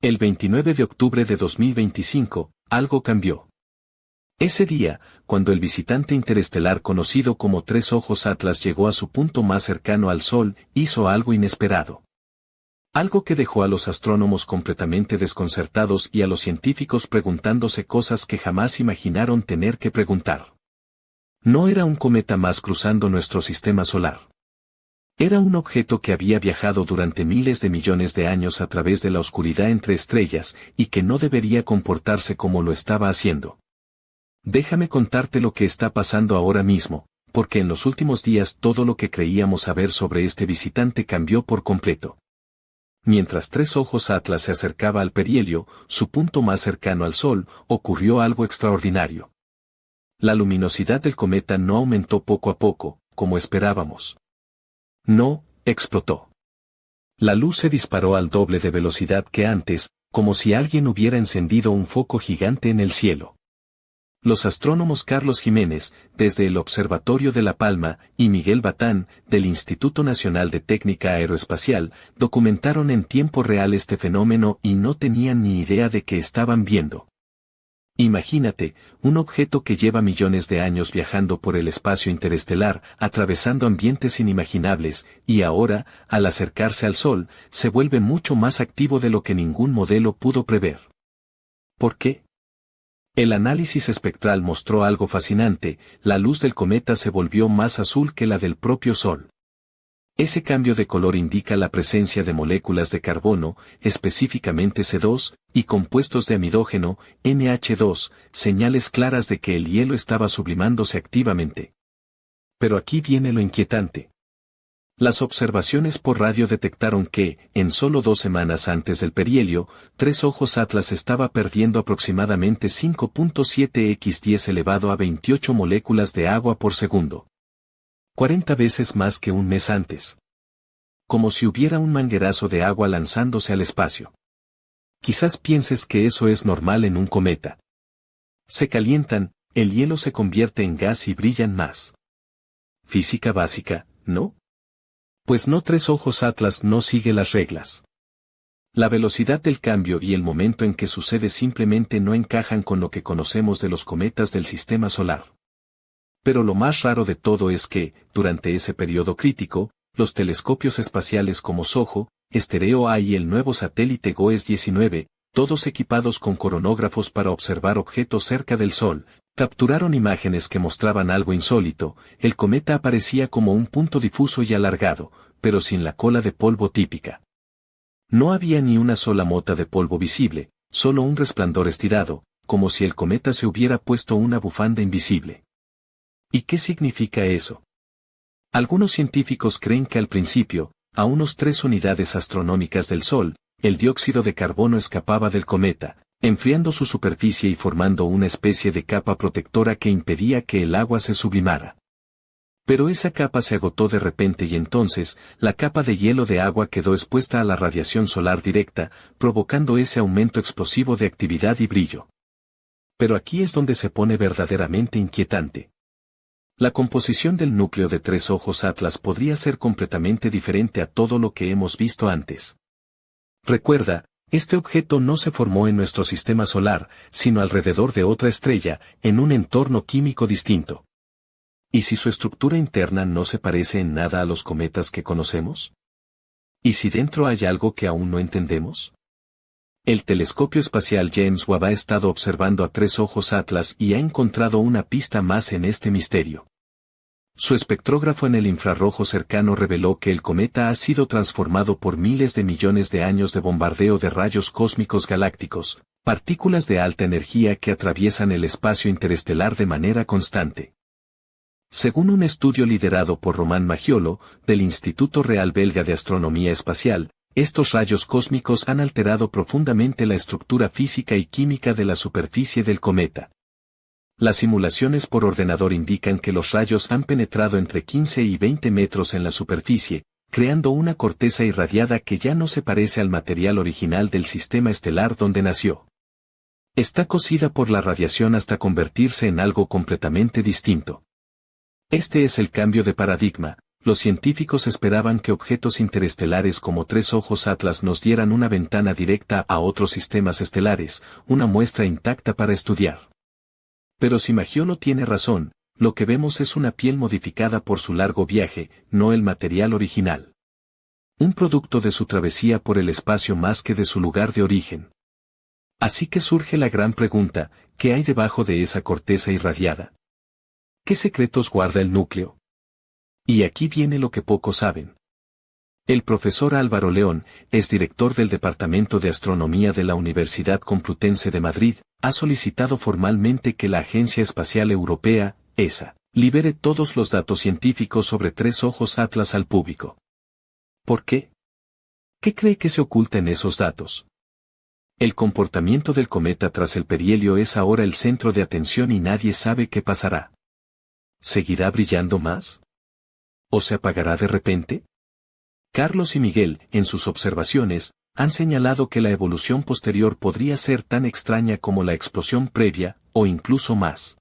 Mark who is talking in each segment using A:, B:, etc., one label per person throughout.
A: El 29 de octubre de 2025, algo cambió. Ese día, cuando el visitante interestelar conocido como Tres Ojos Atlas llegó a su punto más cercano al Sol, hizo algo inesperado. Algo que dejó a los astrónomos completamente desconcertados y a los científicos preguntándose cosas que jamás imaginaron tener que preguntar. No era un cometa más cruzando nuestro sistema solar. Era un objeto que había viajado durante miles de millones de años a través de la oscuridad entre estrellas y que no debería comportarse como lo estaba haciendo. Déjame contarte lo que está pasando ahora mismo, porque en los últimos días todo lo que creíamos saber sobre este visitante cambió por completo. Mientras Tres Ojos Atlas se acercaba al perihelio, su punto más cercano al Sol, ocurrió algo extraordinario. La luminosidad del cometa no aumentó poco a poco, como esperábamos. No, explotó. La luz se disparó al doble de velocidad que antes, como si alguien hubiera encendido un foco gigante en el cielo. Los astrónomos Carlos Jiménez, desde el Observatorio de La Palma, y Miguel Batán, del Instituto Nacional de Técnica Aeroespacial, documentaron en tiempo real este fenómeno y no tenían ni idea de qué estaban viendo. Imagínate, un objeto que lleva millones de años viajando por el espacio interestelar, atravesando ambientes inimaginables, y ahora, al acercarse al Sol, se vuelve mucho más activo de lo que ningún modelo pudo prever. ¿Por qué? El análisis espectral mostró algo fascinante: la luz del cometa se volvió más azul que la del propio Sol. Ese cambio de color indica la presencia de moléculas de carbono, específicamente C2, y compuestos de amidógeno, NH2, señales claras de que el hielo estaba sublimándose activamente. Pero aquí viene lo inquietante. Las observaciones por radio detectaron que, en solo 2 semanas antes del perihelio, Tres Ojos Atlas estaba perdiendo aproximadamente 5.7 x 10 elevado a 28 moléculas de agua por segundo. 40 veces más que un mes antes. Como si hubiera un manguerazo de agua lanzándose al espacio. Quizás pienses que eso es normal en un cometa. Se calientan, el hielo se convierte en gas y brillan más. Física básica, ¿no? Pues no, Tres Ojos Atlas no sigue las reglas. La velocidad del cambio y el momento en que sucede simplemente no encajan con lo que conocemos de los cometas del sistema solar. Pero lo más raro de todo es que, durante ese periodo crítico, los telescopios espaciales como SOHO, Stereo A y el nuevo satélite GOES-19, todos equipados con coronógrafos para observar objetos cerca del Sol, capturaron imágenes que mostraban algo insólito: el cometa aparecía como un punto difuso y alargado, pero sin la cola de polvo típica. No había ni una sola mota de polvo visible, solo un resplandor estirado, como si el cometa se hubiera puesto una bufanda invisible. ¿Y qué significa eso? Algunos científicos creen que al principio, a unos 3 unidades astronómicas del Sol, el dióxido de carbono escapaba del cometa, enfriando su superficie y formando una especie de capa protectora que impedía que el agua se sublimara. Pero esa capa se agotó de repente y entonces, la capa de hielo de agua quedó expuesta a la radiación solar directa, provocando ese aumento explosivo de actividad y brillo. Pero aquí es donde se pone verdaderamente inquietante. La composición del núcleo de Tres Ojos Atlas podría ser completamente diferente a todo lo que hemos visto antes. Recuerda, este objeto no se formó en nuestro sistema solar, sino alrededor de otra estrella, en un entorno químico distinto. ¿Y si su estructura interna no se parece en nada a los cometas que conocemos? ¿Y si dentro hay algo que aún no entendemos? El telescopio espacial James Webb ha estado observando a Tres Ojos Atlas y ha encontrado una pista más en este misterio. Su espectrógrafo en el infrarrojo cercano reveló que el cometa ha sido transformado por miles de millones de años de bombardeo de rayos cósmicos galácticos, partículas de alta energía que atraviesan el espacio interestelar de manera constante. Según un estudio liderado por Román Maggiolo, del Instituto Real Belga de Astronomía Espacial, estos rayos cósmicos han alterado profundamente la estructura física y química de la superficie del cometa. Las simulaciones por ordenador indican que los rayos han penetrado entre 15 y 20 metros en la superficie, creando una corteza irradiada que ya no se parece al material original del sistema estelar donde nació. Está cocida por la radiación hasta convertirse en algo completamente distinto. Este es el cambio de paradigma. los científicos esperaban que objetos interestelares como tres ojos Atlas nos dieran una ventana directa a otros sistemas estelares, una muestra intacta para estudiar. Pero si Maggiolo tiene razón, lo que vemos es una piel modificada por su largo viaje, no el material original. Un producto de su travesía por el espacio más que de su lugar de origen. Así que surge la gran pregunta, ¿qué hay debajo de esa corteza irradiada? ¿Qué secretos guarda el núcleo? Y aquí viene lo que pocos saben. El profesor Álvaro León, es director del Departamento de Astronomía de la Universidad Complutense de Madrid, ha solicitado formalmente que la Agencia Espacial Europea, ESA, libere todos los datos científicos sobre tres ojos Atlas al público. ¿Por qué? ¿Qué cree que se oculta en esos datos? El comportamiento del cometa tras el perihelio es ahora el centro de atención y nadie sabe qué pasará. ¿Seguirá brillando más? ¿O se apagará de repente? Carlos y Miguel, en sus observaciones, han señalado que la evolución posterior podría ser tan extraña como la explosión previa, o incluso más.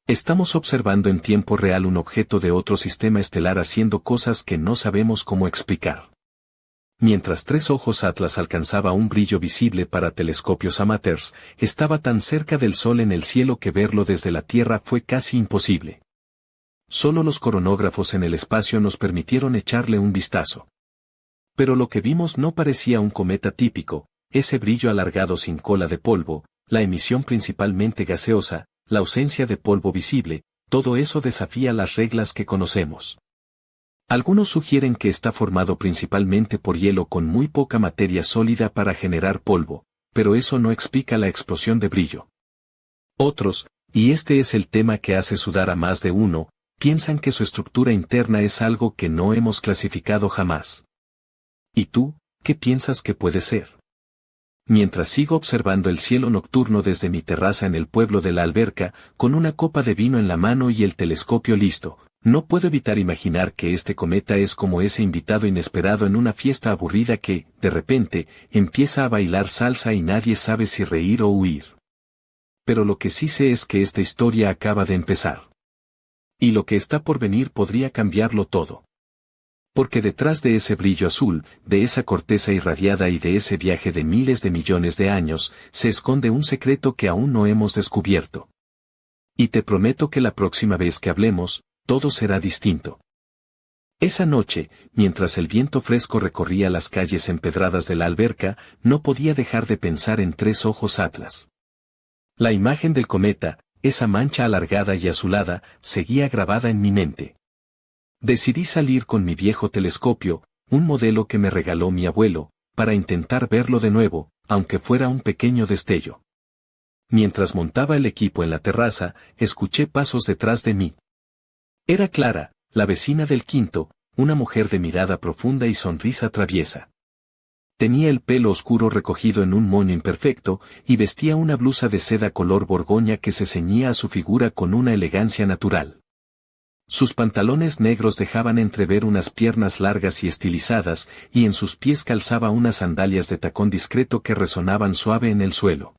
A: Estamos observando en tiempo real un objeto de otro sistema estelar haciendo cosas que no sabemos cómo explicar. Mientras tres ojos Atlas alcanzaba un brillo visible para telescopios amateurs, estaba tan cerca del Sol en el cielo que verlo desde la Tierra fue casi imposible. Solo los coronógrafos en el espacio nos permitieron echarle un vistazo. Pero lo que vimos no parecía un cometa típico, ese brillo alargado sin cola de polvo, la emisión principalmente gaseosa, la ausencia de polvo visible, todo eso desafía las reglas que conocemos. Algunos sugieren que está formado principalmente por hielo con muy poca materia sólida para generar polvo, pero eso no explica la explosión de brillo. Otros, y este es el tema que hace sudar a más de uno, piensan que su estructura interna es algo que no hemos clasificado jamás. ¿Y tú, qué piensas que puede ser? Mientras sigo observando el cielo nocturno desde mi terraza en el pueblo de la Alberca, con una copa de vino en la mano y el telescopio listo, no puedo evitar imaginar que este cometa es como ese invitado inesperado en una fiesta aburrida que, de repente, empieza a bailar salsa y nadie sabe si reír o huir. Pero lo que sí sé es que esta historia acaba de empezar. Y lo que está por venir podría cambiarlo todo. Porque detrás de ese brillo azul, de esa corteza irradiada y de ese viaje de miles de millones de años, se esconde un secreto que aún no hemos descubierto. Y te prometo que la próxima vez que hablemos, todo será distinto. Esa noche, mientras el viento fresco recorría las calles empedradas de la Alberca, no podía dejar de pensar en tres ojos Atlas. La imagen del cometa, esa mancha alargada y azulada, seguía grabada en mi mente. Decidí salir con mi viejo telescopio, un modelo que me regaló mi abuelo, para intentar verlo de nuevo, aunque fuera un pequeño destello. Mientras montaba el equipo en la terraza, escuché pasos detrás de mí. Era Clara, la vecina del quinto, una mujer de mirada profunda y sonrisa traviesa. Tenía el pelo oscuro recogido en un moño imperfecto, y vestía una blusa de seda color borgoña que se ceñía a su figura con una elegancia natural. Sus pantalones negros dejaban entrever unas piernas largas y estilizadas, y en sus pies calzaba unas sandalias de tacón discreto que resonaban suave en el suelo.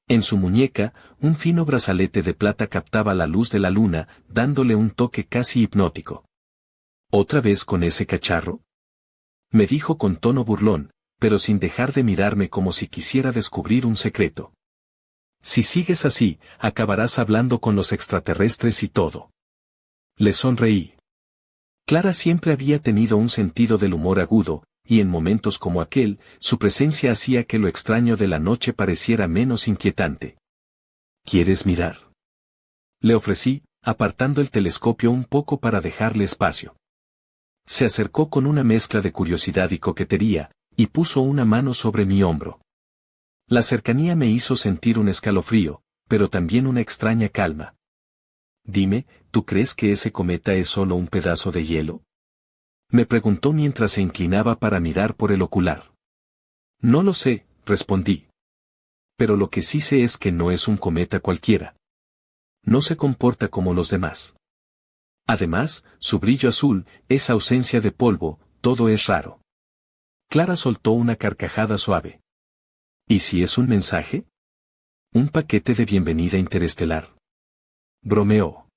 A: En su muñeca, un fino brazalete de plata captaba la luz de la luna, dándole un toque casi hipnótico. ¿Otra vez con ese cacharro?, me dijo con tono burlón, pero sin dejar de mirarme como si quisiera descubrir un secreto. Si sigues así, acabarás hablando con los extraterrestres y todo. Le sonreí. Clara siempre había tenido un sentido del humor agudo, y en momentos como aquel, su presencia hacía que lo extraño de la noche pareciera menos inquietante. ¿Quieres mirar?, le ofrecí, apartando el telescopio un poco para dejarle espacio. Se acercó con una mezcla de curiosidad y coquetería, y puso una mano sobre mi hombro. La cercanía me hizo sentir un escalofrío, pero también una extraña calma. Dime, ¿tú crees que ese cometa es solo un pedazo de hielo?, me preguntó mientras se inclinaba para mirar por el ocular. No lo sé, respondí. Pero lo que sí sé es que no es un cometa cualquiera. No se comporta como los demás. Además, su brillo azul, esa ausencia de polvo, todo es raro. Clara soltó una carcajada suave. ¿Y si es un mensaje? ¿Un paquete de bienvenida interestelar?, bromeó.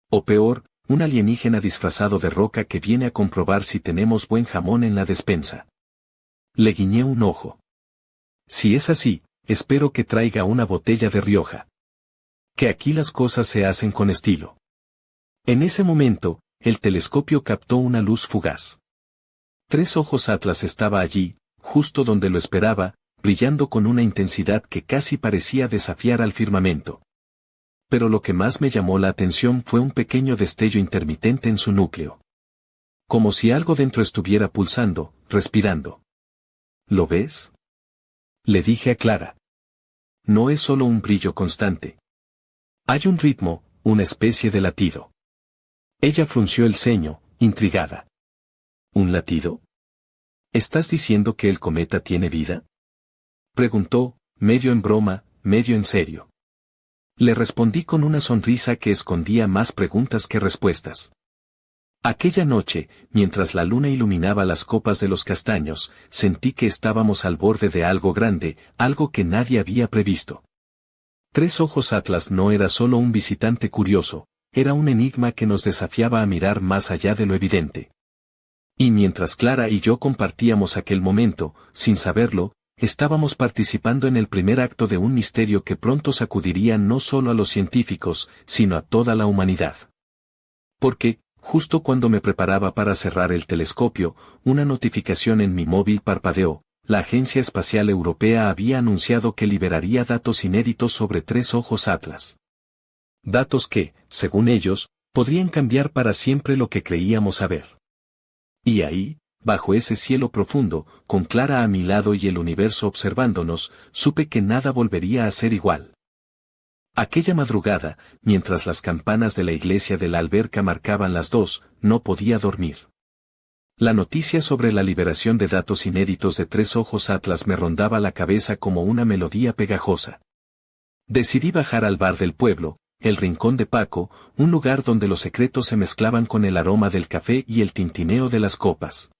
A: O peor, un alienígena disfrazado de roca que viene a comprobar si tenemos buen jamón en la despensa. Le guiñé un ojo. Si es así, espero que traiga una botella de Rioja. Que aquí las cosas se hacen con estilo. En ese momento, el telescopio captó una luz fugaz. Tres ojos Atlas estaba allí, justo donde lo esperaba, brillando con una intensidad que casi parecía desafiar al firmamento. Pero lo que más me llamó la atención fue un pequeño destello intermitente en su núcleo. Como si algo dentro estuviera pulsando, respirando. ¿Lo ves? Le dije a Clara. No es solo un brillo constante. Hay un ritmo, una especie de latido. Ella frunció el ceño, intrigada. ¿Un latido? ¿Estás diciendo que el cometa tiene vida? Preguntó, medio en broma, medio en serio. Le respondí con una sonrisa que escondía más preguntas que respuestas. Aquella noche, mientras la luna iluminaba las copas de los castaños, sentí que estábamos al borde de algo grande, algo que nadie había previsto. Tres ojos Atlas no era solo un visitante curioso, era un enigma que nos desafiaba a mirar más allá de lo evidente. Y mientras Clara y yo compartíamos aquel momento, sin saberlo, estábamos participando en el primer acto de un misterio que pronto sacudiría no solo a los científicos, sino a toda la humanidad. Porque, justo cuando me preparaba para cerrar el telescopio, una notificación en mi móvil parpadeó. La Agencia Espacial Europea había anunciado que liberaría datos inéditos sobre tres ojos Atlas. Datos que, según ellos, podrían cambiar para siempre lo que creíamos saber. Y ahí, bajo ese cielo profundo, con Clara a mi lado y el universo observándonos, supe que nada volvería a ser igual. Aquella madrugada, mientras las campanas de la iglesia de la alberca marcaban las 2, no podía dormir. La noticia sobre la liberación de datos inéditos de tres ojos Atlas me rondaba la cabeza como una melodía pegajosa. Decidí bajar al bar del pueblo, el Rincón de Paco, un lugar donde los secretos se mezclaban con el aroma del café y el tintineo de las copas.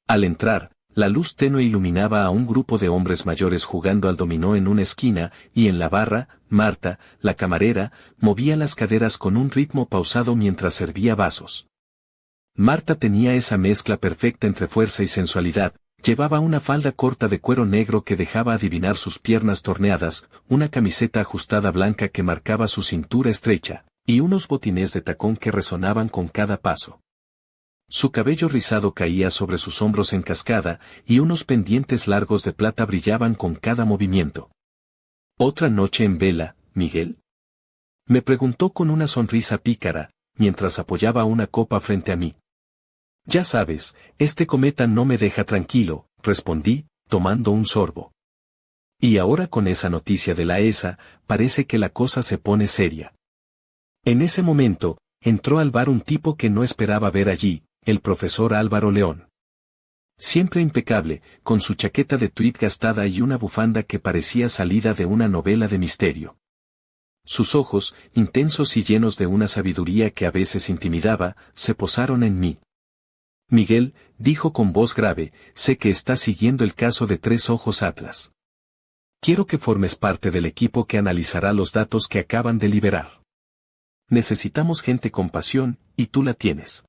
A: Al entrar, la luz tenue iluminaba a un grupo de hombres mayores jugando al dominó en una esquina, y en la barra, Marta, la camarera, movía las caderas con un ritmo pausado mientras servía vasos. Marta tenía esa mezcla perfecta entre fuerza y sensualidad, llevaba una falda corta de cuero negro que dejaba adivinar sus piernas torneadas, una camiseta ajustada blanca que marcaba su cintura estrecha, y unos botines de tacón que resonaban con cada paso. Su cabello rizado caía sobre sus hombros en cascada, y unos pendientes largos de plata brillaban con cada movimiento. ¿Otra noche en vela, Miguel? Me preguntó con una sonrisa pícara, mientras apoyaba una copa frente a mí. Ya sabes, este cometa no me deja tranquilo, respondí, tomando un sorbo. Y ahora con esa noticia de la ESA, parece que la cosa se pone seria. En ese momento, entró al bar un tipo que no esperaba ver allí, el profesor Álvaro León. Siempre impecable, con su chaqueta de tweed gastada y una bufanda que parecía salida de una novela de misterio. Sus ojos, intensos y llenos de una sabiduría que a veces intimidaba, se posaron en mí. Miguel, dijo con voz grave, sé que estás siguiendo el caso de tres ojos Atlas. Quiero que formes parte del equipo que analizará los datos que acaban de liberar. Necesitamos gente con pasión, y tú la tienes.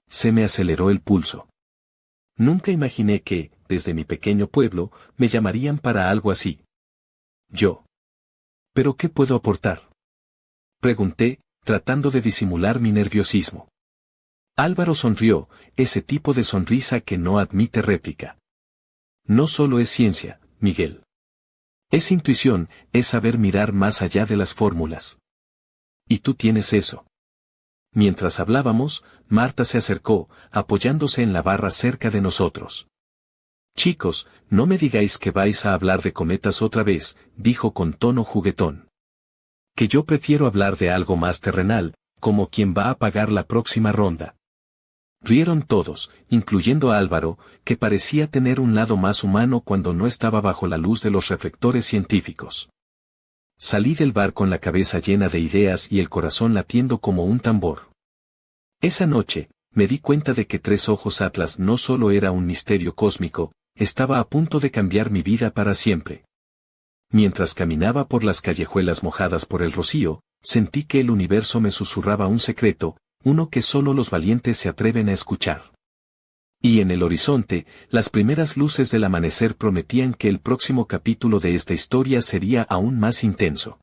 A: Se me aceleró el pulso. Nunca imaginé que, desde mi pequeño pueblo, me llamarían para algo así. Yo. ¿Pero qué puedo aportar? Pregunté, tratando de disimular mi nerviosismo. Álvaro sonrió, ese tipo de sonrisa que no admite réplica. No solo es ciencia, Miguel. Es intuición, es saber mirar más allá de las fórmulas. Y tú tienes eso. Mientras hablábamos, Marta se acercó, apoyándose en la barra cerca de nosotros. Chicos, no me digáis que vais a hablar de cometas otra vez, dijo con tono juguetón. Que yo prefiero hablar de algo más terrenal, como quien va a pagar la próxima ronda. Rieron todos, incluyendo a Álvaro, que parecía tener un lado más humano cuando no estaba bajo la luz de los reflectores científicos. Salí del bar con la cabeza llena de ideas y el corazón latiendo como un tambor. Esa noche, me di cuenta de que Tres Ojos Atlas no solo era un misterio cósmico, estaba a punto de cambiar mi vida para siempre. Mientras caminaba por las callejuelas mojadas por el rocío, sentí que el universo me susurraba un secreto, uno que solo los valientes se atreven a escuchar. Y en el horizonte, las primeras luces del amanecer prometían que el próximo capítulo de esta historia sería aún más intenso.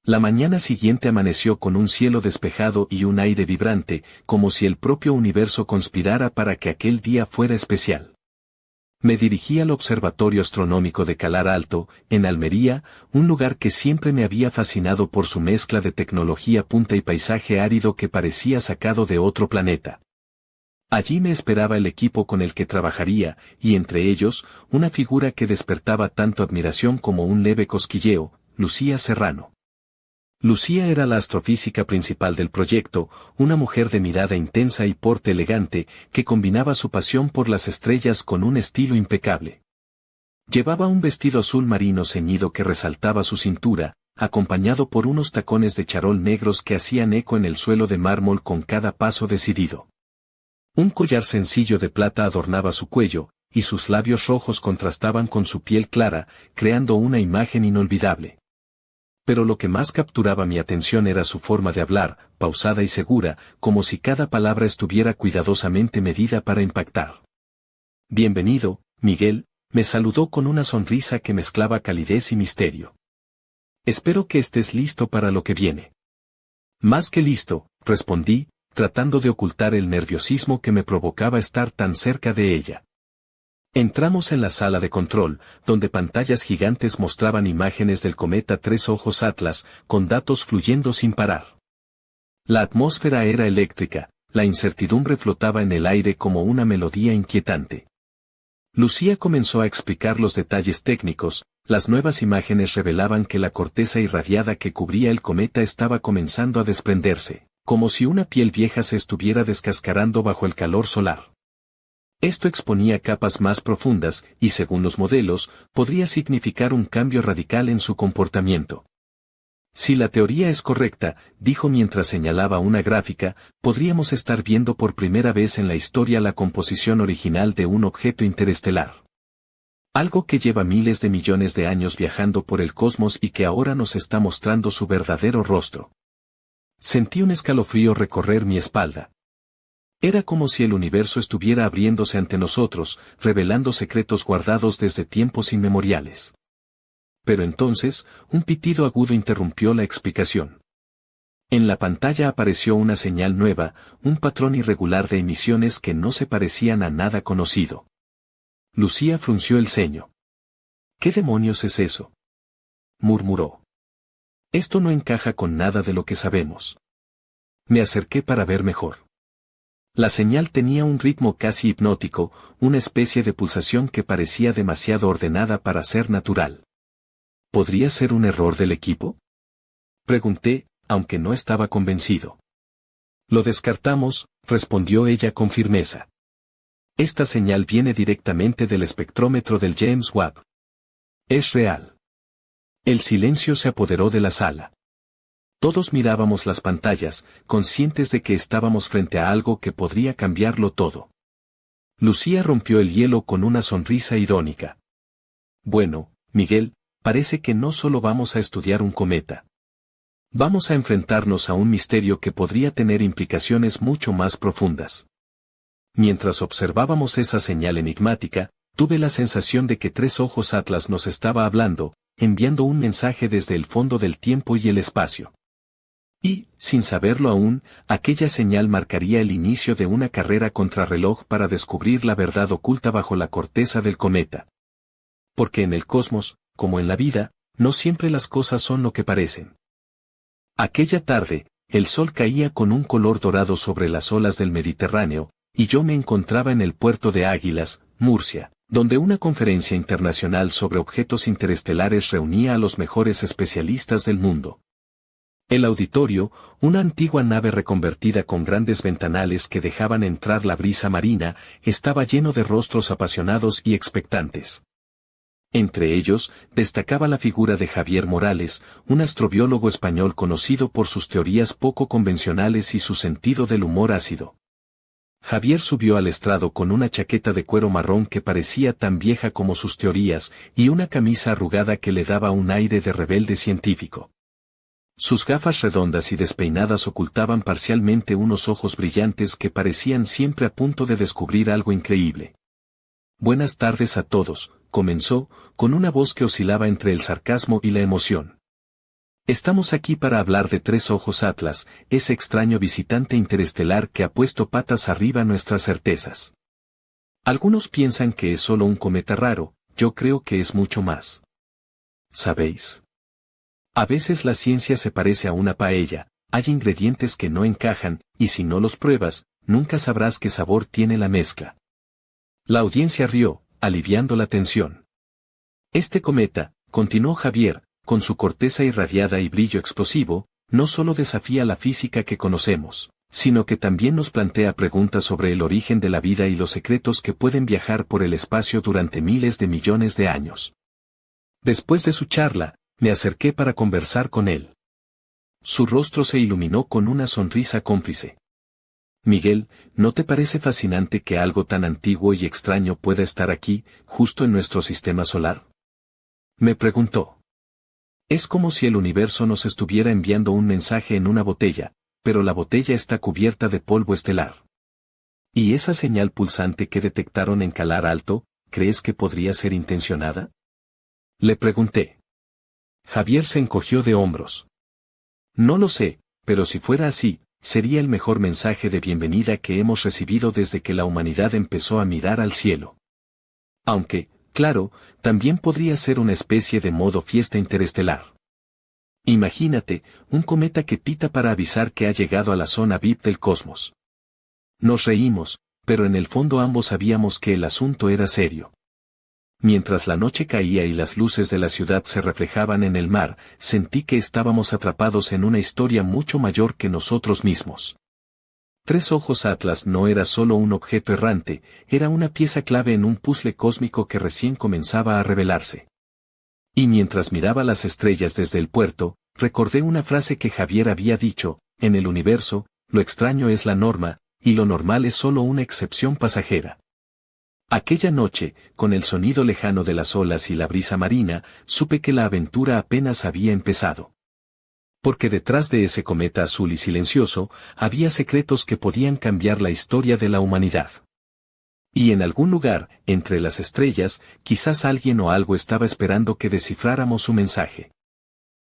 A: La mañana siguiente amaneció con un cielo despejado y un aire vibrante, como si el propio universo conspirara para que aquel día fuera especial. Me dirigí al Observatorio Astronómico de Calar Alto, en Almería, un lugar que siempre me había fascinado por su mezcla de tecnología punta y paisaje árido que parecía sacado de otro planeta. Allí me esperaba el equipo con el que trabajaría, y entre ellos, una figura que despertaba tanto admiración como un leve cosquilleo, Lucía Serrano. Lucía era la astrofísica principal del proyecto, una mujer de mirada intensa y porte elegante, que combinaba su pasión por las estrellas con un estilo impecable. Llevaba un vestido azul marino ceñido que resaltaba su cintura, acompañado por unos tacones de charol negros que hacían eco en el suelo de mármol con cada paso decidido. Un collar sencillo de plata adornaba su cuello, y sus labios rojos contrastaban con su piel clara, creando una imagen inolvidable. Pero lo que más capturaba mi atención era su forma de hablar, pausada y segura, como si cada palabra estuviera cuidadosamente medida para impactar. «Bienvenido, Miguel», me saludó con una sonrisa que mezclaba calidez y misterio. «Espero que estés listo para lo que viene». «Más que listo», respondí, tratando de ocultar el nerviosismo que me provocaba estar tan cerca de ella. Entramos en la sala de control, donde pantallas gigantes mostraban imágenes del cometa Tres Ojos Atlas, con datos fluyendo sin parar. La atmósfera era eléctrica, la incertidumbre flotaba en el aire como una melodía inquietante. Lucía comenzó a explicar los detalles técnicos. Las nuevas imágenes revelaban que la corteza irradiada que cubría el cometa estaba comenzando a desprenderse, como si una piel vieja se estuviera descascarando bajo el calor solar. Esto exponía capas más profundas y, según los modelos, podría significar un cambio radical en su comportamiento. Si la teoría es correcta, dijo mientras señalaba una gráfica, podríamos estar viendo por primera vez en la historia la composición original de un objeto interestelar. Algo que lleva miles de millones de años viajando por el cosmos y que ahora nos está mostrando su verdadero rostro. Sentí un escalofrío recorrer mi espalda. Era como si el universo estuviera abriéndose ante nosotros, revelando secretos guardados desde tiempos inmemoriales. Pero entonces, un pitido agudo interrumpió la explicación. En la pantalla apareció una señal nueva, un patrón irregular de emisiones que no se parecían a nada conocido. Lucía frunció el ceño. «¿Qué demonios es eso?», murmuró. «Esto no encaja con nada de lo que sabemos». Me acerqué para ver mejor. La señal tenía un ritmo casi hipnótico, una especie de pulsación que parecía demasiado ordenada para ser natural. ¿Podría ser un error del equipo?, pregunté, aunque no estaba convencido. «Lo descartamos», respondió ella con firmeza. «Esta señal viene directamente del espectrómetro del James Webb. Es real». El silencio se apoderó de la sala. Todos mirábamos las pantallas, conscientes de que estábamos frente a algo que podría cambiarlo todo. Lucía rompió el hielo con una sonrisa irónica. «Bueno, Miguel, parece que no solo vamos a estudiar un cometa. Vamos a enfrentarnos a un misterio que podría tener implicaciones mucho más profundas». Mientras observábamos esa señal enigmática, tuve la sensación de que Tres Ojos Atlas nos estaba hablando, enviando un mensaje desde el fondo del tiempo y el espacio. Y, sin saberlo aún, aquella señal marcaría el inicio de una carrera contrarreloj para descubrir la verdad oculta bajo la corteza del cometa. Porque en el cosmos, como en la vida, no siempre las cosas son lo que parecen. Aquella tarde, el sol caía con un color dorado sobre las olas del Mediterráneo, y yo me encontraba en el puerto de Águilas, Murcia, donde una conferencia internacional sobre objetos interestelares reunía a los mejores especialistas del mundo. El auditorio, una antigua nave reconvertida con grandes ventanales que dejaban entrar la brisa marina, estaba lleno de rostros apasionados y expectantes. Entre ellos, destacaba la figura de Javier Morales, un astrobiólogo español conocido por sus teorías poco convencionales y su sentido del humor ácido. Javier subió al estrado con una chaqueta de cuero marrón que parecía tan vieja como sus teorías, y una camisa arrugada que le daba un aire de rebelde científico. Sus gafas redondas y despeinadas ocultaban parcialmente unos ojos brillantes que parecían siempre a punto de descubrir algo increíble. Buenas tardes a todos, comenzó, con una voz que oscilaba entre el sarcasmo y la emoción. Estamos aquí para hablar de Tres Ojos Atlas, ese extraño visitante interestelar que ha puesto patas arriba nuestras certezas. Algunos piensan que es solo un cometa raro, yo creo que es mucho más. ¿Sabéis? A veces la ciencia se parece a una paella, hay ingredientes que no encajan, y si no los pruebas, nunca sabrás qué sabor tiene la mezcla. La audiencia rió, aliviando la tensión. Este cometa, continuó Javier, con su corteza irradiada y brillo explosivo, no solo desafía la física que conocemos, sino que también nos plantea preguntas sobre el origen de la vida y los secretos que pueden viajar por el espacio durante miles de millones de años. Después de su charla, me acerqué para conversar con él. Su rostro se iluminó con una sonrisa cómplice. Miguel, ¿no te parece fascinante que algo tan antiguo y extraño pueda estar aquí, justo en nuestro sistema solar? Me preguntó. Es como si el universo nos estuviera enviando un mensaje en una botella, pero la botella está cubierta de polvo estelar. ¿Y esa señal pulsante que detectaron en Calar Alto, crees que podría ser intencionada? Le pregunté. Javier se encogió de hombros. No lo sé, pero si fuera así, sería el mejor mensaje de bienvenida que hemos recibido desde que la humanidad empezó a mirar al cielo. Aunque, claro, también podría ser una especie de modo fiesta interestelar. Imagínate, un cometa que pita para avisar que ha llegado a la zona VIP del cosmos. Nos reímos, pero en el fondo ambos sabíamos que el asunto era serio. Mientras la noche caía y las luces de la ciudad se reflejaban en el mar, sentí que estábamos atrapados en una historia mucho mayor que nosotros mismos. Tres Ojos Atlas no era solo un objeto errante, era una pieza clave en un puzzle cósmico que recién comenzaba a revelarse. Y mientras miraba las estrellas desde el puerto, recordé una frase que Javier había dicho: en el universo, lo extraño es la norma, y lo normal es solo una excepción pasajera. Aquella noche, con el sonido lejano de las olas y la brisa marina, supe que la aventura apenas había empezado. Porque detrás de ese cometa azul y silencioso, había secretos que podían cambiar la historia de la humanidad. Y en algún lugar, entre las estrellas, quizás alguien o algo estaba esperando que descifráramos su mensaje.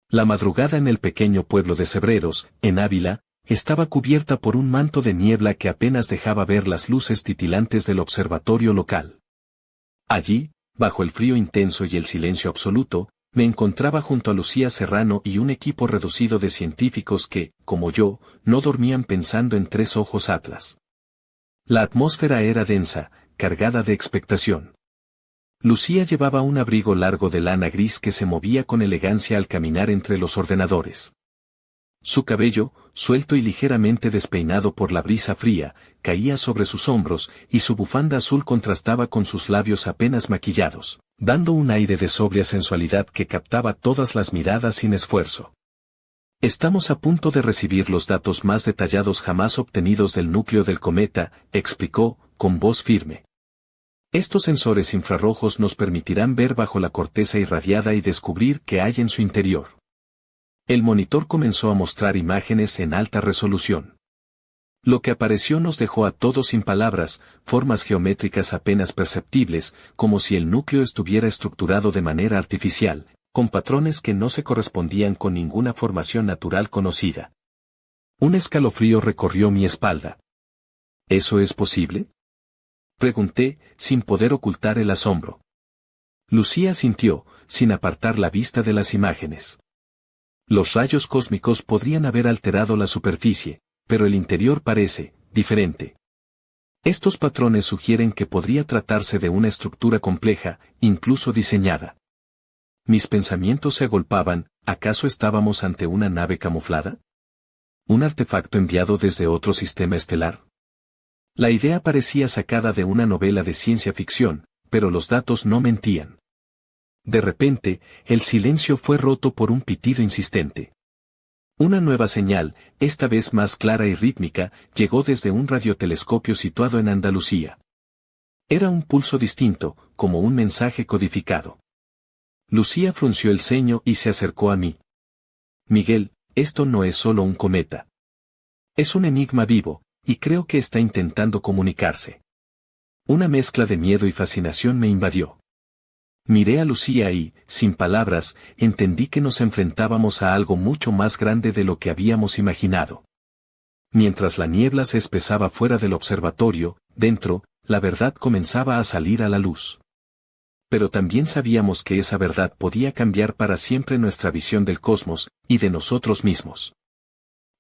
A: La madrugada en el pequeño pueblo de Cebreros, en Ávila, estaba cubierta por un manto de niebla que apenas dejaba ver las luces titilantes del observatorio local. Allí, bajo el frío intenso y el silencio absoluto, me encontraba junto a Lucía Serrano y un equipo reducido de científicos que, como yo, no dormían pensando en Tres Ojos Atlas. La atmósfera era densa, cargada de expectación. Lucía llevaba un abrigo largo de lana gris que se movía con elegancia al caminar entre los ordenadores. Su cabello, suelto y ligeramente despeinado por la brisa fría, caía sobre sus hombros, y su bufanda azul contrastaba con sus labios apenas maquillados, dando un aire de sobria sensualidad que captaba todas las miradas sin esfuerzo. Estamos a punto de recibir los datos más detallados jamás obtenidos del núcleo del cometa, explicó, con voz firme. Estos sensores infrarrojos nos permitirán ver bajo la corteza irradiada y descubrir qué hay en su interior. El monitor comenzó a mostrar imágenes en alta resolución. Lo que apareció nos dejó a todos sin palabras, formas geométricas apenas perceptibles, como si el núcleo estuviera estructurado de manera artificial, con patrones que no se correspondían con ninguna formación natural conocida. Un escalofrío recorrió mi espalda. ¿Eso es posible?, pregunté, sin poder ocultar el asombro. Lucía asintió, sin apartar la vista de las imágenes. Los rayos cósmicos podrían haber alterado la superficie, pero el interior parece diferente. Estos patrones sugieren que podría tratarse de una estructura compleja, incluso diseñada. Mis pensamientos se agolpaban, ¿acaso estábamos ante una nave camuflada? ¿Un artefacto enviado desde otro sistema estelar? La idea parecía sacada de una novela de ciencia ficción, pero los datos no mentían. De repente, el silencio fue roto por un pitido insistente. Una nueva señal, esta vez más clara y rítmica, llegó desde un radiotelescopio situado en Andalucía. Era un pulso distinto, como un mensaje codificado. Lucía frunció el ceño y se acercó a mí. Miguel, esto no es solo un cometa. Es un enigma vivo, y creo que está intentando comunicarse. Una mezcla de miedo y fascinación me invadió. Miré a Lucía y, sin palabras, entendí que nos enfrentábamos a algo mucho más grande de lo que habíamos imaginado. Mientras la niebla se espesaba fuera del observatorio, dentro, la verdad comenzaba a salir a la luz. Pero también sabíamos que esa verdad podía cambiar para siempre nuestra visión del cosmos, y de nosotros mismos.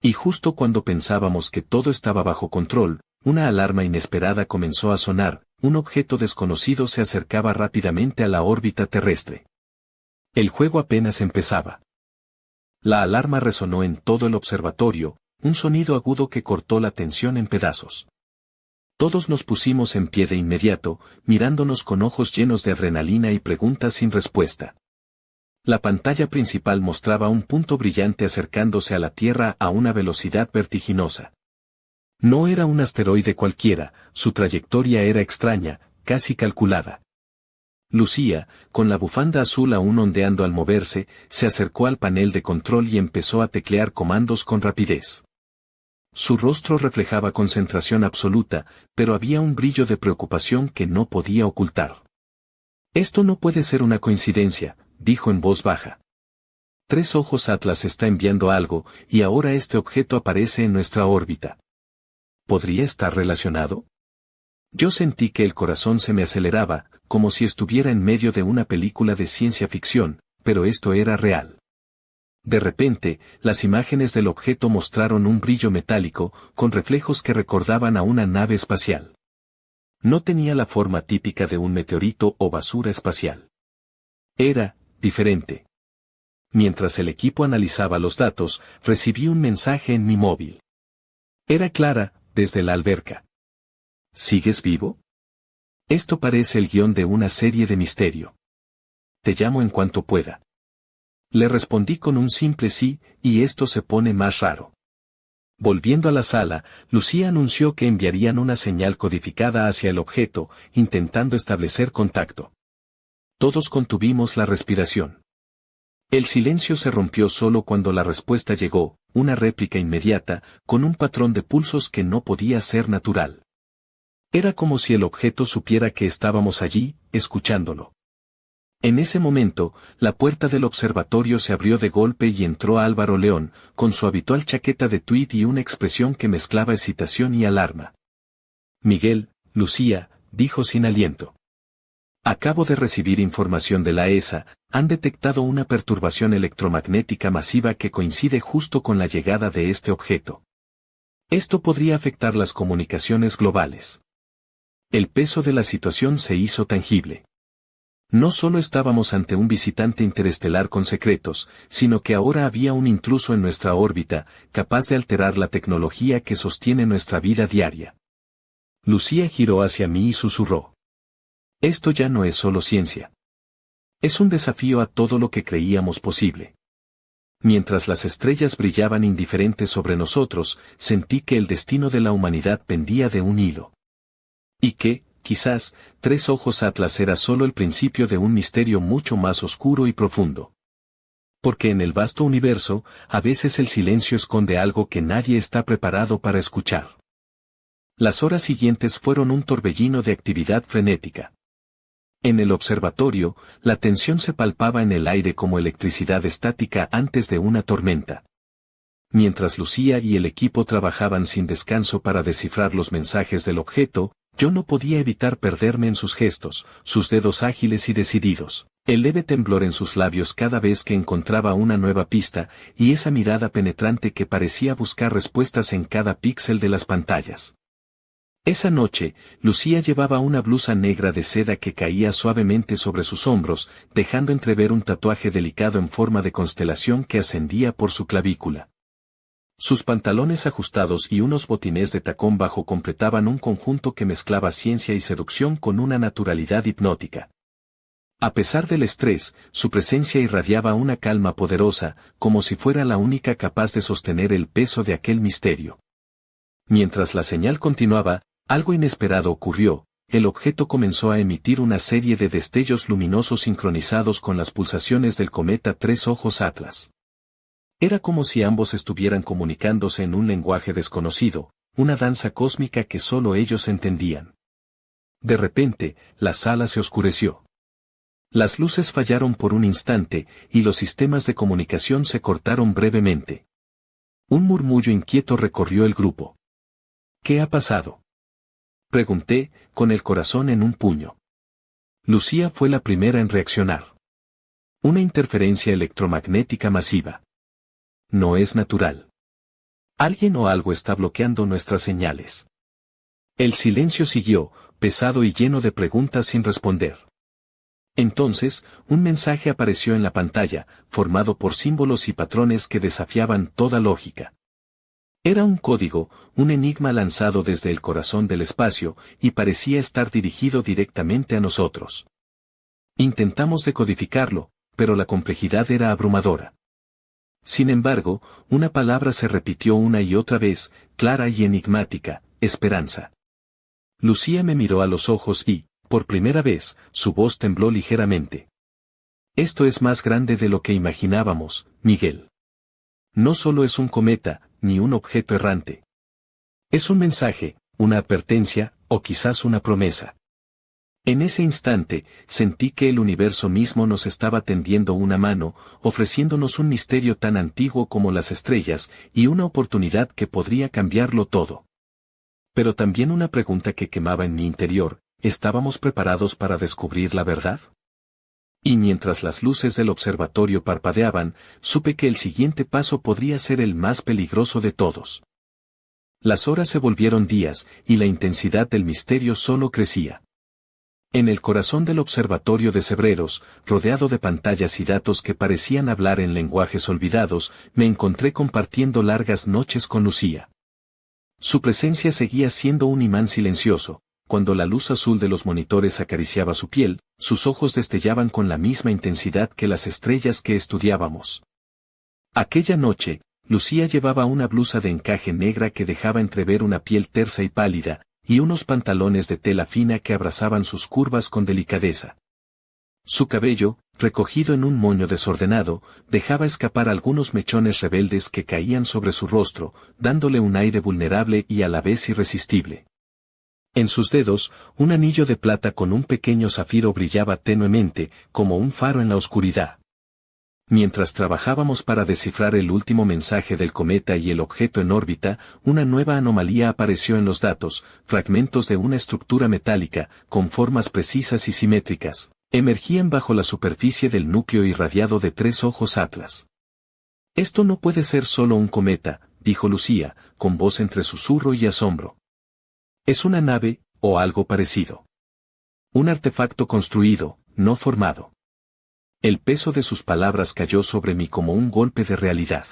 A: Y justo cuando pensábamos que todo estaba bajo control, una alarma inesperada comenzó a sonar, un objeto desconocido se acercaba rápidamente a la órbita terrestre. El juego apenas empezaba. La alarma resonó en todo el observatorio, un sonido agudo que cortó la tensión en pedazos. Todos nos pusimos en pie de inmediato, mirándonos con ojos llenos de adrenalina y preguntas sin respuesta. La pantalla principal mostraba un punto brillante acercándose a la Tierra a una velocidad vertiginosa. No era un asteroide cualquiera, su trayectoria era extraña, casi calculada. Lucía, con la bufanda azul aún ondeando al moverse, se acercó al panel de control y empezó a teclear comandos con rapidez. Su rostro reflejaba concentración absoluta, pero había un brillo de preocupación que no podía ocultar. «Esto no puede ser una coincidencia», dijo en voz baja. «Tres Ojos Atlas está enviando algo, y ahora este objeto aparece en nuestra órbita. ¿Podría estar relacionado?» Yo sentí que el corazón se me aceleraba, como si estuviera en medio de una película de ciencia ficción, pero esto era real. De repente, las imágenes del objeto mostraron un brillo metálico, con reflejos que recordaban a una nave espacial. No tenía la forma típica de un meteorito o basura espacial. Era diferente. Mientras el equipo analizaba los datos, recibí un mensaje en mi móvil. Era Clara, desde la alberca. ¿Sigues vivo? Esto parece el guión de una serie de misterio. Te llamo en cuanto pueda. Le respondí con un simple sí, y esto se pone más raro. Volviendo a la sala, Lucía anunció que enviarían una señal codificada hacia el objeto, intentando establecer contacto. Todos contuvimos la respiración. El silencio se rompió solo cuando la respuesta llegó, una réplica inmediata, con un patrón de pulsos que no podía ser natural. Era como si el objeto supiera que estábamos allí, escuchándolo. En ese momento, la puerta del observatorio se abrió de golpe y entró Álvaro León, con su habitual chaqueta de tweed y una expresión que mezclaba excitación y alarma. «Miguel, Lucía», dijo sin aliento. «Acabo de recibir información de la ESA, han detectado una perturbación electromagnética masiva que coincide justo con la llegada de este objeto. Esto podría afectar las comunicaciones globales». El peso de la situación se hizo tangible. No solo estábamos ante un visitante interestelar con secretos, sino que ahora había un intruso en nuestra órbita, capaz de alterar la tecnología que sostiene nuestra vida diaria. Lucía giró hacia mí y susurró. «Esto ya no es solo ciencia. Es un desafío a todo lo que creíamos posible». Mientras las estrellas brillaban indiferentes sobre nosotros, sentí que el destino de la humanidad pendía de un hilo. Y que, quizás, Tres Ojos Atlas era solo el principio de un misterio mucho más oscuro y profundo. Porque en el vasto universo, a veces el silencio esconde algo que nadie está preparado para escuchar. Las horas siguientes fueron un torbellino de actividad frenética. En el observatorio, la tensión se palpaba en el aire como electricidad estática antes de una tormenta. Mientras Lucía y el equipo trabajaban sin descanso para descifrar los mensajes del objeto, yo no podía evitar perderme en sus gestos, sus dedos ágiles y decididos, el leve temblor en sus labios cada vez que encontraba una nueva pista, y esa mirada penetrante que parecía buscar respuestas en cada píxel de las pantallas. Esa noche, Lucía llevaba una blusa negra de seda que caía suavemente sobre sus hombros, dejando entrever un tatuaje delicado en forma de constelación que ascendía por su clavícula. Sus pantalones ajustados y unos botines de tacón bajo completaban un conjunto que mezclaba ciencia y seducción con una naturalidad hipnótica. A pesar del estrés, su presencia irradiaba una calma poderosa, como si fuera la única capaz de sostener el peso de aquel misterio. Mientras la señal continuaba, algo inesperado ocurrió, el objeto comenzó a emitir una serie de destellos luminosos sincronizados con las pulsaciones del cometa Tres Ojos Atlas. Era como si ambos estuvieran comunicándose en un lenguaje desconocido, una danza cósmica que solo ellos entendían. De repente, la sala se oscureció. Las luces fallaron por un instante, y los sistemas de comunicación se cortaron brevemente. Un murmullo inquieto recorrió el grupo. ¿Qué ha pasado?, pregunté, con el corazón en un puño. Lucía fue la primera en reaccionar. Una interferencia electromagnética masiva. No es natural. Alguien o algo está bloqueando nuestras señales. El silencio siguió, pesado y lleno de preguntas sin responder. Entonces, un mensaje apareció en la pantalla, formado por símbolos y patrones que desafiaban toda lógica. Era un código, un enigma lanzado desde el corazón del espacio, y parecía estar dirigido directamente a nosotros. Intentamos decodificarlo, pero la complejidad era abrumadora. Sin embargo, una palabra se repitió una y otra vez, clara y enigmática: esperanza. Lucía me miró a los ojos y, por primera vez, su voz tembló ligeramente. Esto es más grande de lo que imaginábamos, Miguel. No solo es un cometa, ni un objeto errante. Es un mensaje, una advertencia, o quizás una promesa. En ese instante, sentí que el universo mismo nos estaba tendiendo una mano, ofreciéndonos un misterio tan antiguo como las estrellas, y una oportunidad que podría cambiarlo todo. Pero también una pregunta que quemaba en mi interior: ¿estábamos preparados para descubrir la verdad? Y mientras las luces del observatorio parpadeaban, supe que el siguiente paso podría ser el más peligroso de todos. Las horas se volvieron días, y la intensidad del misterio solo crecía. En el corazón del observatorio de Cebreros, rodeado de pantallas y datos que parecían hablar en lenguajes olvidados, me encontré compartiendo largas noches con Lucía. Su presencia seguía siendo un imán silencioso. Cuando la luz azul de los monitores acariciaba su piel, sus ojos destellaban con la misma intensidad que las estrellas que estudiábamos. Aquella noche, Lucía llevaba una blusa de encaje negra que dejaba entrever una piel tersa y pálida, y unos pantalones de tela fina que abrazaban sus curvas con delicadeza. Su cabello, recogido en un moño desordenado, dejaba escapar algunos mechones rebeldes que caían sobre su rostro, dándole un aire vulnerable y a la vez irresistible. En sus dedos, un anillo de plata con un pequeño zafiro brillaba tenuemente, como un faro en la oscuridad. Mientras trabajábamos para descifrar el último mensaje del cometa y el objeto en órbita, una nueva anomalía apareció en los datos: fragmentos de una estructura metálica, con formas precisas y simétricas, emergían bajo la superficie del núcleo irradiado de 3 ojos Atlas. «Esto no puede ser solo un cometa», dijo Lucía, con voz entre susurro y asombro. «Es una nave, o algo parecido. Un artefacto construido, no formado». El peso de sus palabras cayó sobre mí como un golpe de realidad.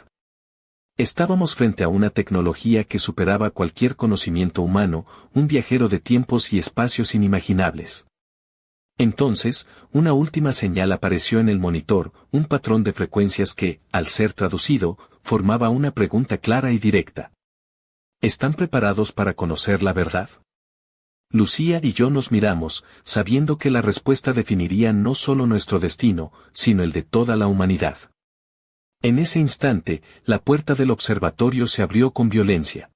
A: Estábamos frente a una tecnología que superaba cualquier conocimiento humano, un viajero de tiempos y espacios inimaginables. Entonces, una última señal apareció en el monitor, un patrón de frecuencias que, al ser traducido, formaba una pregunta clara y directa. ¿Están preparados para conocer la verdad? Lucía y yo nos miramos, sabiendo que la respuesta definiría no solo nuestro destino, sino el de toda la humanidad. En ese instante, la puerta del observatorio se abrió con violencia.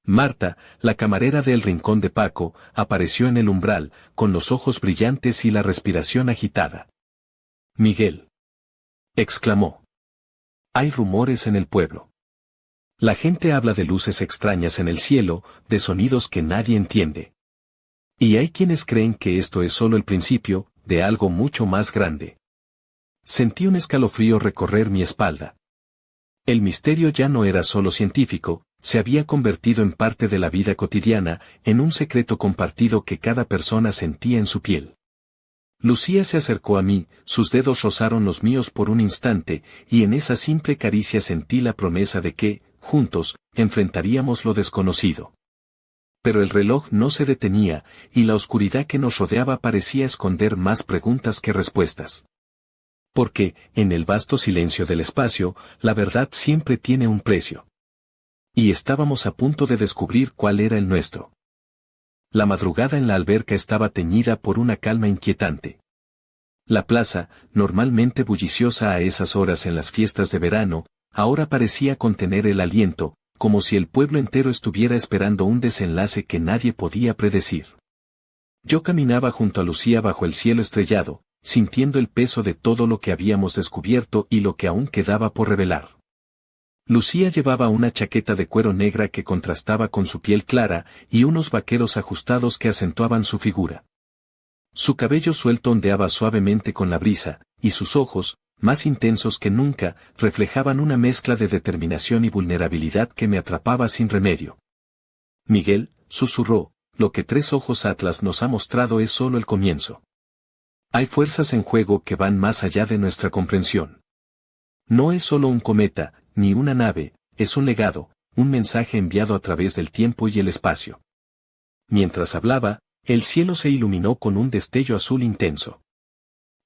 A: Marta, la camarera del rincón de Paco, apareció en el umbral, con los ojos brillantes y la respiración agitada. «Miguel», exclamó. «Hay rumores en el pueblo. La gente habla de luces extrañas en el cielo, de sonidos que nadie entiende. Y hay quienes creen que esto es solo el principio, de algo mucho más grande». Sentí un escalofrío recorrer mi espalda. El misterio ya no era solo científico, se había convertido en parte de la vida cotidiana, en un secreto compartido que cada persona sentía en su piel. Lucía se acercó a mí, sus dedos rozaron los míos por un instante, y en esa simple caricia sentí la promesa de que, juntos, enfrentaríamos lo desconocido. Pero el reloj no se detenía, y la oscuridad que nos rodeaba parecía esconder más preguntas que respuestas. Porque, en el vasto silencio del espacio, la verdad siempre tiene un precio. Y estábamos a punto de descubrir cuál era el nuestro. La madrugada en la alberca estaba teñida por una calma inquietante. La plaza, normalmente bulliciosa a esas horas en las fiestas de verano, ahora parecía contener el aliento, como si el pueblo entero estuviera esperando un desenlace que nadie podía predecir. Yo caminaba junto a Lucía bajo el cielo estrellado, sintiendo el peso de todo lo que habíamos descubierto y lo que aún quedaba por revelar. Lucía llevaba una chaqueta de cuero negra que contrastaba con su piel clara y unos vaqueros ajustados que acentuaban su figura. Su cabello suelto ondeaba suavemente con la brisa, y sus ojos, más intensos que nunca, reflejaban una mezcla de determinación y vulnerabilidad que me atrapaba sin remedio. Miguel, susurró, lo que Tres Ojos Atlas nos ha mostrado es solo el comienzo. Hay fuerzas en juego que van más allá de nuestra comprensión. No es solo un cometa, ni una nave, es un legado, un mensaje enviado a través del tiempo y el espacio. Mientras hablaba, el cielo se iluminó con un destello azul intenso.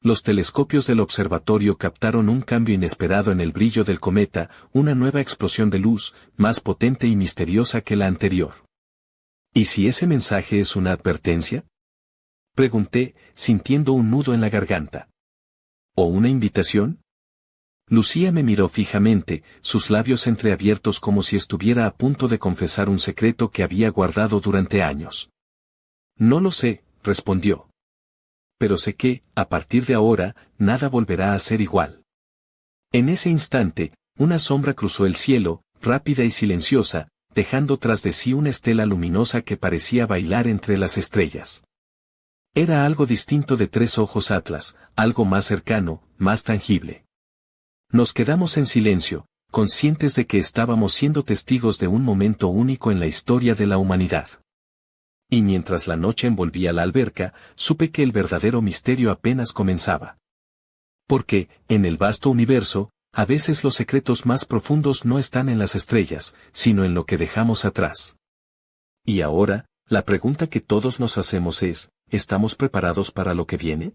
A: Los telescopios del observatorio captaron un cambio inesperado en el brillo del cometa, una nueva explosión de luz, más potente y misteriosa que la anterior. ¿Y si ese mensaje es una advertencia? Pregunté, sintiendo un nudo en la garganta. ¿O una invitación? Lucía me miró fijamente, sus labios entreabiertos como si estuviera a punto de confesar un secreto que había guardado durante años. No lo sé, respondió. Pero sé que, a partir de ahora, nada volverá a ser igual. En ese instante, una sombra cruzó el cielo, rápida y silenciosa, dejando tras de sí una estela luminosa que parecía bailar entre las estrellas. Era algo distinto de Tres Ojos Atlas, algo más cercano, más tangible. Nos quedamos en silencio, conscientes de que estábamos siendo testigos de un momento único en la historia de la humanidad. Y mientras la noche envolvía la alberca, supe que el verdadero misterio apenas comenzaba. Porque, en el vasto universo, a veces los secretos más profundos no están en las estrellas, sino en lo que dejamos atrás. Y ahora, la pregunta que todos nos hacemos es, ¿estamos preparados para lo que viene?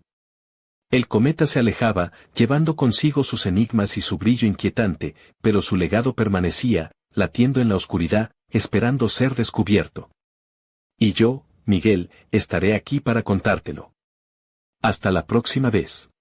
A: El cometa se alejaba, llevando consigo sus enigmas y su brillo inquietante, pero su legado permanecía, latiendo en la oscuridad, esperando ser descubierto. Y yo, Miguel, estaré aquí para contártelo. Hasta la próxima vez.